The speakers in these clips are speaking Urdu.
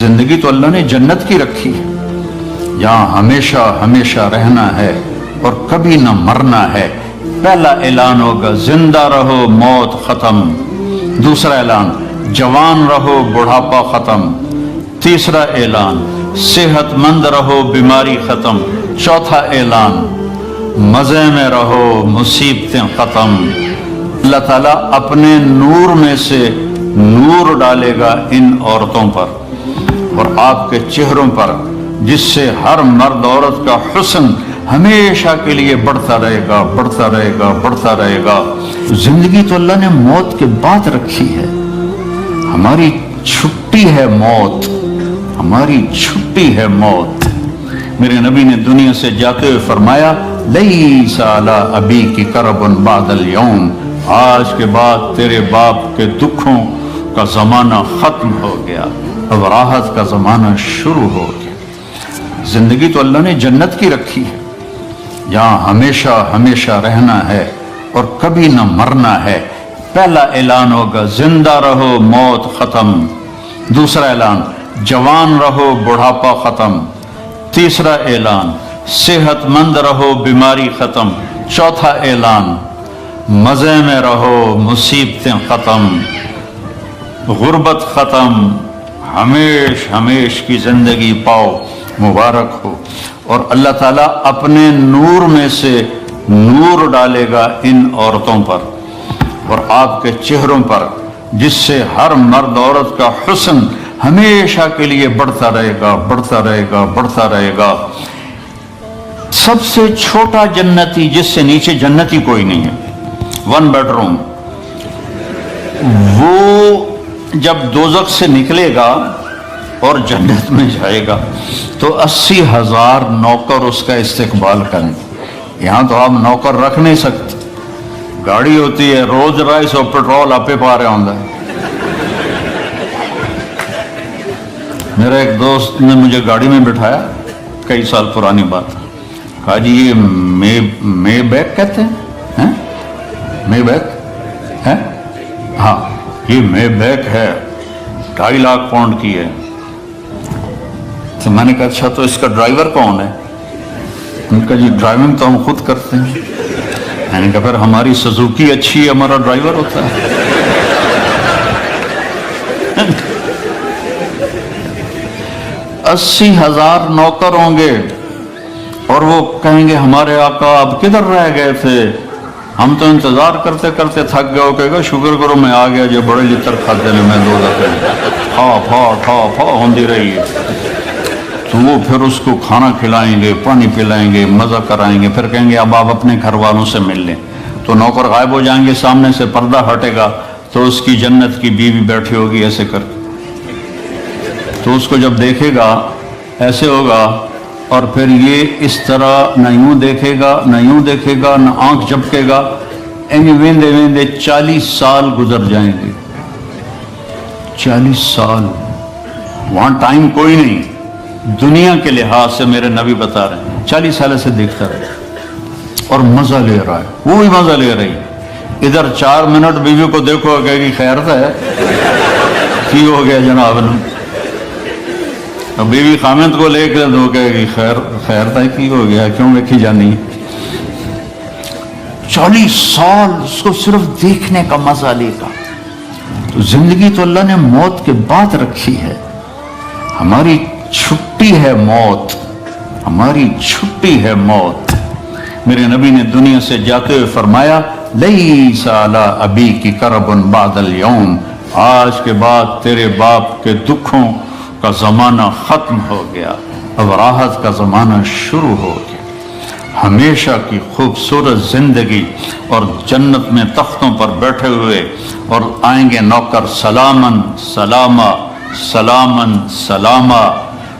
زندگی تو اللہ نے جنت کی رکھی ہے، یہاں ہمیشہ ہمیشہ رہنا ہے اور کبھی نہ مرنا ہے۔ پہلا اعلان ہوگا زندہ رہو موت ختم، دوسرا اعلان جوان رہو بڑھاپا ختم، تیسرا اعلان صحت مند رہو بیماری ختم، چوتھا اعلان مزے میں رہو مصیبتیں ختم۔ اللہ تعالیٰ اپنے نور میں سے نور ڈالے گا ان عورتوں پر اور آپ کے چہروں پر، جس سے ہر مرد عورت کا حسن ہمیشہ کے لیے بڑھتا رہے گا، بڑھتا رہے گا، بڑھتا رہے گا۔ زندگی تو اللہ نے موت کے بعد رکھی ہے، ہماری چھٹی ہے موت، ہماری چھٹی ہے موت۔ میرے نبی نے دنیا سے جاتے ہوئے فرمایا لیس علی ابیک کرب بعد اليوم، آج کے بعد تیرے باپ کے دکھوں کا زمانہ ختم ہو گیا، اب راحت کا زمانہ شروع ہو گیا۔ زندگی تو اللہ نے جنت کی رکھی ہے، یہاں ہمیشہ ہمیشہ رہنا ہے اور کبھی نہ مرنا ہے۔ پہلا اعلان ہوگا زندہ رہو موت ختم، دوسرا اعلان جوان رہو بڑھاپا ختم، تیسرا اعلان صحت مند رہو بیماری ختم، چوتھا اعلان مزے میں رہو مصیبتیں ختم، غربت ختم، ہمیش ہمیش کی زندگی پاؤ، مبارک ہو۔ اور اللہ تعالیٰ اپنے نور میں سے نور ڈالے گا ان عورتوں پر اور آپ کے چہروں پر، جس سے ہر مرد عورت کا حسن ہمیشہ کے لیے بڑھتا رہے گا، بڑھتا رہے گا، بڑھتا رہے گا۔ سب سے چھوٹا جنتی، جس سے نیچے جنتی کوئی نہیں ہے، 1 بیڈ روم، وہ جب دوزخ سے نکلے گا اور جنت میں جائے گا تو 80,000 نوکر اس کا استقبال کریں۔ یہاں تو آپ نوکر رکھ نہیں سکتے، گاڑی ہوتی ہے روز رائس اور پیٹرول آپ پا رہے ہوں گے۔ میرا ایک دوست نے مجھے گاڑی میں بٹھایا، کئی سال پرانی بات، کہا جی یہ مے بیک کہتے ہیں، مے بیک ہے؟ ہاں یہ مے بیک ہے، 2.5 لاکھ پاؤنڈ کی ہے۔ تو میں نے کہا اچھا تو اس کا ڈرائیور کون ہے؟ ان کا جی ڈرائیونگ تو ہم خود کرتے ہیں۔ میں نے کہا پھر ہماری سزوکی اچھی ہے، ہمارا ڈرائیور ہوتا ہے۔ 80,000 نوکر ہوں گے اور وہ کہیں گے ہمارے آقا آپ کدھر رہ گئے تھے، ہم تو انتظار کرتے کرتے تھک گئے ہو، کہے گا شکر کرو میں آ گیا، جو بڑے لطر کھاتے ہیں میں 2 دفعے ٹھا ہوندی رہی ہے۔ تو وہ پھر اس کو کھانا کھلائیں گے، پانی پلائیں گے، مزہ کرائیں گے، پھر کہیں گے اب آپ اپنے گھر والوں سے مل لیں۔ تو نوکر غائب ہو جائیں گے، سامنے سے پردہ ہٹے گا تو اس کی جنت کی بیوی بیٹھی ہوگی ایسے کر کے، تو اس کو جب دیکھے گا ایسے ہوگا، اور پھر یہ اس طرح نہ یوں دیکھے گا نہ یوں دیکھے گا نہ آنکھ جھپکے گا، ویندے ویندے 40 سال گزر جائیں گے۔ 40 سال، وہاں ٹائم کوئی نہیں دنیا کے لحاظ سے، میرے نبی بتا رہے ہیں 40 سال سے دیکھتا رہے اور مزہ لے رہا ہے، وہ بھی مزہ لے رہی ہے۔ ادھر 4 منٹ بیوی کو دیکھو کہے گی خیر تھا ہے، کی ہو گیا جناب نے، بیوی خامد کو لے کے دو کہے گی خیر تھا کی ہو گیا، کیوں ویکھی جانی۔ 40 سال اس کو صرف دیکھنے کا مزہ لے گا۔ تو زندگی تو اللہ نے موت کے بعد رکھی ہے، ہماری چھٹی ہے موت، ہماری چھٹی ہے موت۔ میرے نبی نے دنیا سے جاتے ہوئے فرمایا لیس علی ابیک کرب بعد اليوم، آج کے بعد تیرے باپ کے دکھوں کا زمانہ ختم ہو گیا، اب راحت کا زمانہ شروع ہو گیا۔ ہمیشہ کی خوبصورت زندگی اور جنت میں تختوں پر بیٹھے ہوئے، اور آئیں گے نوکر سلامن سلاما سلامن سلاما،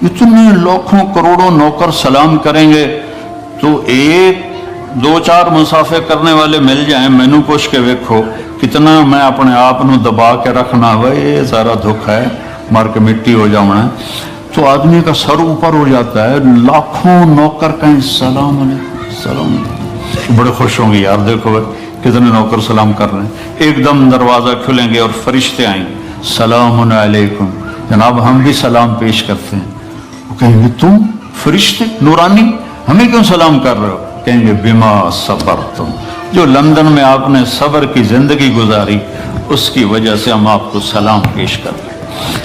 اتنے لاکھوں کروڑوں نوکر سلام کریں گے تو 1-2-4 مسافے کرنے والے مل جائیں، مینو پوچھ کے ویکھو کتنا میں اپنے آپ نو دبا کے رکھنا ہوئے، یہ سارا دکھ ہے، مار کے مٹی ہو جانا ہے، تو آدمی کا سر اوپر ہو جاتا ہے، لاکھوں نوکر کہیں سلام علیکم سلام علیکم، بڑے خوش ہوں گے یار، دیکھو کتنے نوکر سلام کر رہے ہیں۔ ایک دم دروازہ کھلیں گے اور فرشتے آئیں گے، سلام علیکم جناب ہم بھی سلام پیش کرتے ہیں. وہ کہیں گے تم فرشتے نورانی ہمیں کیوں سلام کر رہے ہو؟ کہیں گے بما صبرتم، جو لندن میں آپ نے صبر کی زندگی گزاری اس کی وجہ سے ہم آپ کو سلام پیش کر رہے ہیں.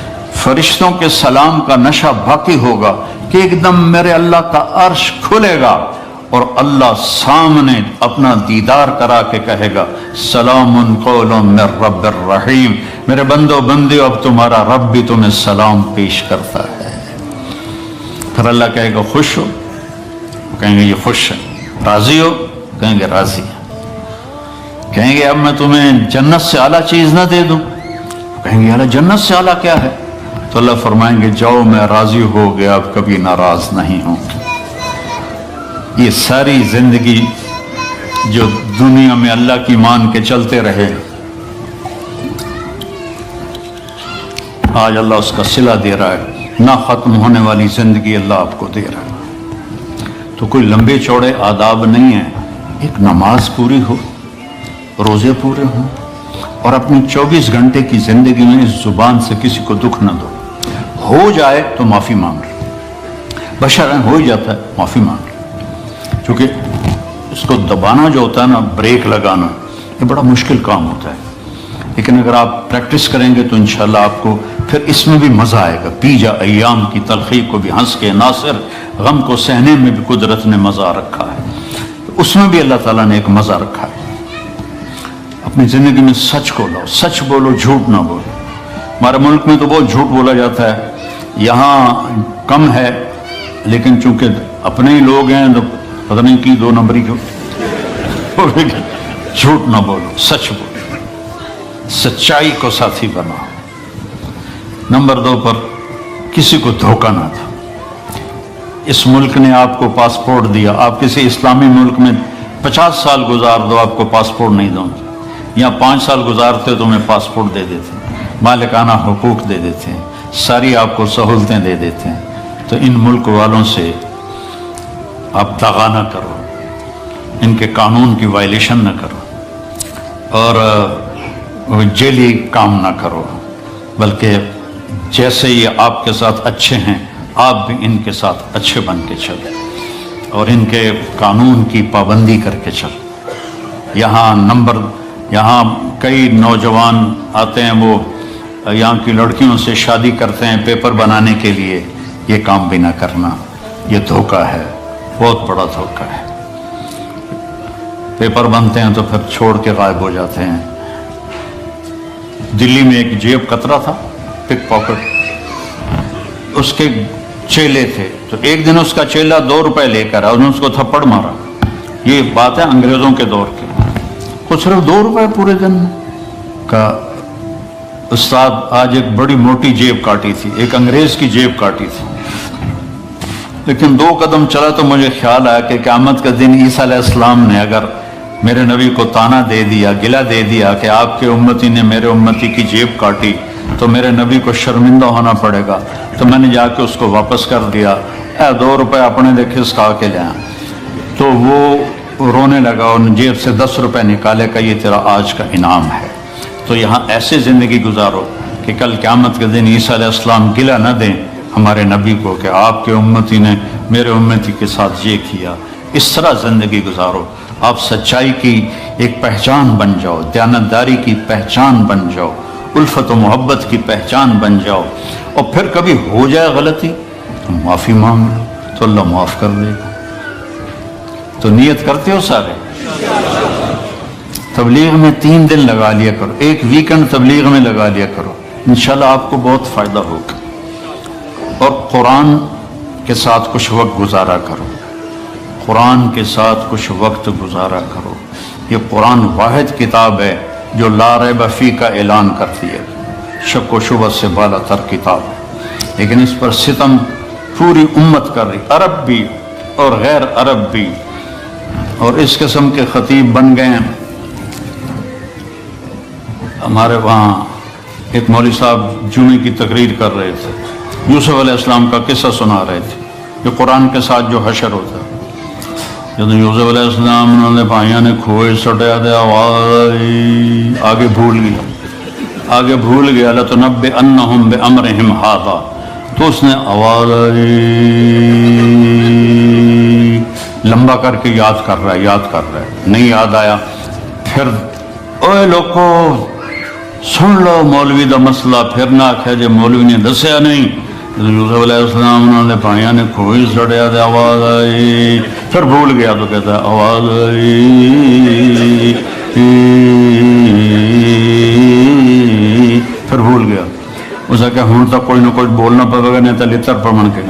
فرشتوں کے سلام کا نشہ باقی ہوگا کہ ایک دم میرے اللہ کا عرش کھلے گا اور اللہ سامنے اپنا دیدار کرا کے کہے گا سلام قول من رب الرحیم، میرے بندو بندیو اب تمہارا رب بھی تمہیں سلام پیش کرتا ہے. پھر اللہ کہے گا خوش ہو؟ کہیں گے یہ خوش ہے. راضی ہو؟ کہیں گے راضی ہے. کہیں گے اب میں تمہیں جنت سے اعلیٰ چیز نہ دے دوں؟ کہیں گے اللہ جنت سے اعلیٰ کیا ہے؟ تو اللہ فرمائیں گے جاؤ میں راضی ہو گیا، اب کبھی ناراض نہیں ہوں. یہ ساری زندگی جو دنیا میں اللہ کی مان کے چلتے رہے، آج اللہ اس کا صلہ دے رہا ہے. نہ ختم ہونے والی زندگی اللہ آپ کو دے رہا ہے. تو کوئی لمبے چوڑے آداب نہیں ہیں. ایک نماز پوری ہو، روزے پورے ہوں، اور اپنی 24 گھنٹے کی زندگی میں اس زبان سے کسی کو دکھ نہ دو. ہو جائے تو معافی مانگ لو، بشرن ہو ہی جاتا ہے معافی مانگ لو. کیونکہ اس کو دبانا جو ہوتا ہے نا، بریک لگانا، یہ بڑا مشکل کام ہوتا ہے. لیکن اگر آپ پریکٹس کریں گے تو انشاءاللہ آپ کو پھر اس میں بھی مزہ آئے گا. پی جا ایام کی تلخی کو بھی ہنس کے، ناصر غم کو سہنے میں بھی قدرت نے مزہ رکھا ہے. اس میں بھی اللہ تعالیٰ نے ایک مزہ رکھا ہے. اپنی زندگی میں سچ کو لاؤ، سچ بولو، جھوٹ نہ بولو. ہمارے ملک میں تو بہت جھوٹ بولا جاتا ہے، یہاں کم ہے، لیکن چونکہ اپنے ہی لوگ ہیں تو پتہ نہیں کی 2 نمبری کیوں. جھوٹ نہ بولو، سچ بولو، سچائی کو ساتھی بناؤ. نمبر 2 پر کسی کو دھوکہ نہ دو. اس ملک نے آپ کو پاسپورٹ دیا، آپ کسی اسلامی ملک میں 50 سال گزار دو، آپ کو پاسپورٹ نہیں دوں گے. یہاں 5 سال گزارتے تو میں پاسپورٹ دے دیتے ہیں، مالکانہ حقوق دے دیتے ہیں، ساری آپ کو سہولتیں دے دیتے ہیں. تو ان ملک والوں سے آپ دغا نہ کرو، ان کے قانون کی وائلیشن نہ کرو، اور جیلی کام نہ کرو، بلکہ جیسے یہ آپ کے ساتھ اچھے ہیں آپ بھی ان کے ساتھ اچھے بن کے چلیں اور ان کے قانون کی پابندی کر کے چلیں. یہاں کئی نوجوان آتے ہیں، وہ یہاں کی لڑکیوں سے شادی کرتے ہیں پیپر بنانے کے لیے. یہ کام بھی نہ کرنا، یہ دھوکہ ہے، بہت بڑا دھوکہ ہے. پیپر بنتے ہیں تو پھر چھوڑ کے غائب ہو جاتے ہیں. دلی میں ایک جیب کترا تھا، پک پاکٹ، اس کے چیلے تھے، تو ایک دن اس کا چیلا 2 روپے لے کر آیا، اس نے اس کو تھپڑ مارا. یہ بات ہے انگریزوں کے دور کی. وہ صرف 2 روپے پورے دن میں. کہا استاد آج ایک بڑی موٹی جیب کاٹی تھی، ایک انگریز کی جیب کاٹی تھی، لیکن 2 قدم چلا تو مجھے خیال آیا کہ قیامت کا دن عیسیٰ علیہ السلام نے اگر میرے نبی کو تانا دے دیا، گلہ دے دیا کہ آپ کے امتی نے میرے امتی کی جیب کاٹی، تو میرے نبی کو شرمندہ ہونا پڑے گا. تو میں نے جا کے اس کو واپس کر دیا. 2 روپے اپنے دیکھے کھا کے لیا. تو وہ رونے لگا اور جیب سے 10 روپے نکالے کا یہ تیرا آج کا انعام ہے. تو یہاں ایسے زندگی گزارو کہ کل قیامت کے دن عیسیٰ علیہ السلام گلہ نہ دیں ہمارے نبی کو کہ آپ کے امتی نے میرے امتی کے ساتھ یہ کیا. اس طرح زندگی گزارو. آپ سچائی کی ایک پہچان بن جاؤ، دیانتداری کی پہچان بن جاؤ، الفت و محبت کی پہچان بن جاؤ. اور پھر کبھی ہو جائے غلطی تو معافی مانگ لو تو اللہ معاف کر دے گا. تو نیت کرتے ہو سارے؟ تبلیغ میں 3 دن لگا لیا کرو، ایک ویکنڈ تبلیغ میں لگا لیا کرو، انشاءاللہ آپ کو بہت فائدہ ہوگا. اور قرآن کے ساتھ کچھ وقت گزارا کرو، قرآن کے ساتھ کچھ وقت گزارا کرو. یہ قرآن واحد کتاب ہے جو لا ریب فیہ کا اعلان کرتی ہے، شک و شبہ سے بالا تر کتاب ہے. لیکن اس پر ستم پوری امت کر رہی، عرب بھی اور غیر عرب بھی. اور اس قسم کے خطیب بن گئے ہیں. ہمارے وہاں ایک مولوی صاحب جمعے کی تقریر کر رہے تھے، یوسف علیہ السلام کا قصہ سنا رہے تھے کہ قرآن کے ساتھ جو حشر ہوتا ہے. جب یوسف علیہ السلام نے بھائیوں نے کھوئے سٹیا دے آواز آگے بھول گئی. آگے بھول گیا لَتُنَبِّئَنَّهُمْ بِأَمْرِهِمْ هَذَا، تو اس نے آواز آئی، لمبا کر کے یاد کر رہا ہے، نہیں یاد آیا، پھر اوے لوگو سن لو مولوی دا مسئلہ، پھر نہ آکھے جے مولوی نے دسیا نہیں۔ یوسف علیہ السلام انہوں نے پائیاں نے کھوئی سڑیا دے آواز آئی، پھر بھول گیا تو کہتا ہے آواز آئی، پھر بھول گیا، اسے کہ ہوں تو کوئی نہ کوئی بولنا پڑے گا، نہیں تو لتر پڑھن کے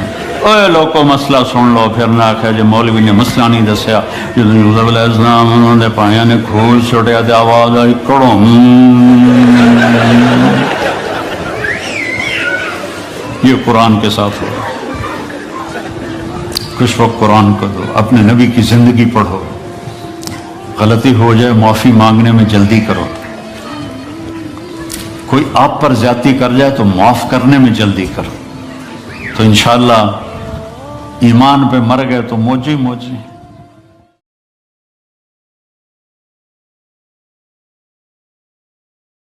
اوے لوگو مسئلہ سن لو، پھر نہ آکھے جے مولوی نے مسئلہ نہیں دسیا۔ یوسف علیہ السلام انہوں نے پائیاں نے کھوئی سڑیا دے آواز آئی، کڑوں یہ قرآن کے ساتھ ہو۔ کچھ وقت قرآن کو دو، اپنے نبی کی زندگی پڑھو، غلطی ہو جائے معافی مانگنے میں جلدی کرو، کوئی آپ پر زیادتی کر جائے تو معاف کرنے میں جلدی کرو، تو انشاءاللہ ایمان پہ مر گئے تو موجی موجی۔